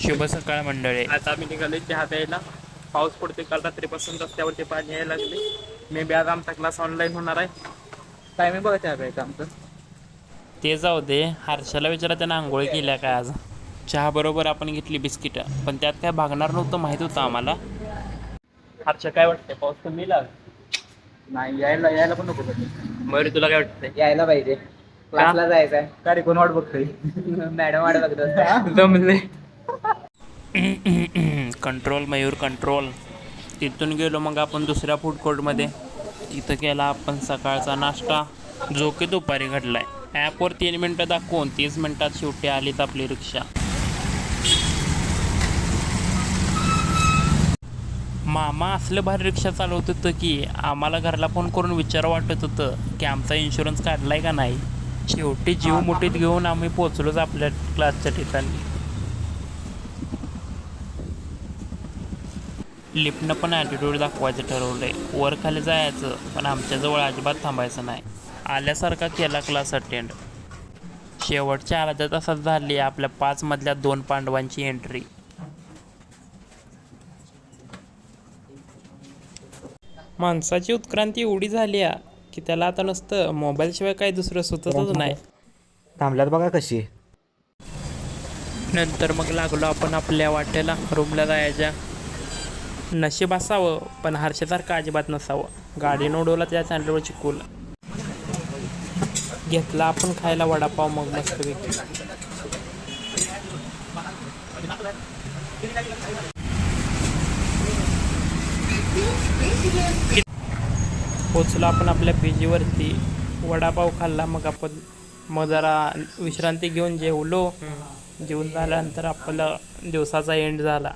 शुभ सकाळ मंडळी. आता आम्ही निघालोय चहा प्यायला. पाऊस पडतोय, काल रात्रीपासून रस्त्यावरती पाणी यायला लागले. मे बी आज आमचा क्लास ऑनलाईन होणार आहे. टायमिंग बघा चहा प्यायचं आमचं. ते जाऊ दे, हर्षाला विचारा त्यानं आंघोळी केल्या काय आज. चहा बरोबर आपण घेतली बिस्किटं, पण त्यात काय भागणार नव्हतं माहीत होतं आम्हाला. हर्षा काय वाटतंय, पाऊस कमी लागला? नाही, यायला यायला पण नको कधी. मयूर तुला काय वाटतंय? यायला पाहिजे. क्लासला जायचंय. का रे, कोण वाट बघतोय? मॅडम वाट बघतात. जमले. Control Mayur control. तिथून गेलो मग आपण दुसऱ्या फूड कोर्टमध्ये. तिथं केला आपण सकाळचा नाश्ता, जो की दुपारी घडलाय. ॲपवर 3 मिनटं दाखवून 30 मिनटात शेवटी आलीत आपली रिक्षा. मामा असलं भारी रिक्षा चालवत होतं की आम्हाला घरला फोन करून विचार वाटत होतं की आमचा इन्शुरन्स काढलाय का नाही. शेवटी जीव मुठीत घेऊन आम्ही पोचलोच आपल्या क्लासच्या ठिकाणी. लिफ्टनं पण ॲटिट्यूड दाखवायचं ठरवलंय. वर खाली जायचं, पण आमच्याजवळ अजिबात थांबायचं नाही. आल्यासारखा केला क्लास अटेंड. शेवटच्या अर्ध्या तासात झाली आपल्या 5 मधल्या 2 पांडवांची एंट्री. माणसाची उत्क्रांती एवढी झाली की त्याला आता नुसतं मोबाईलशिवाय काही दुसरं सुचतच नाही. थांबल्यात बघा कशी. नंतर मग लागलो आपण आपल्या वाटेला रूमला जायच्या. नशीब असावं, पण हर्षासारखं अजिबात नसावं. गाडीनं उडवला त्या सँडलवर चिकूल. घेतला आपण खायला वडापाव मग मस्तपैकी. पोचलो आपण आपल्या पीजीवरती. वडापाव खाल्ला मग जरा विश्रांती घेऊन जेवलो. जेवून झाल्यानंतर आपला दिवसाचा एंड झाला.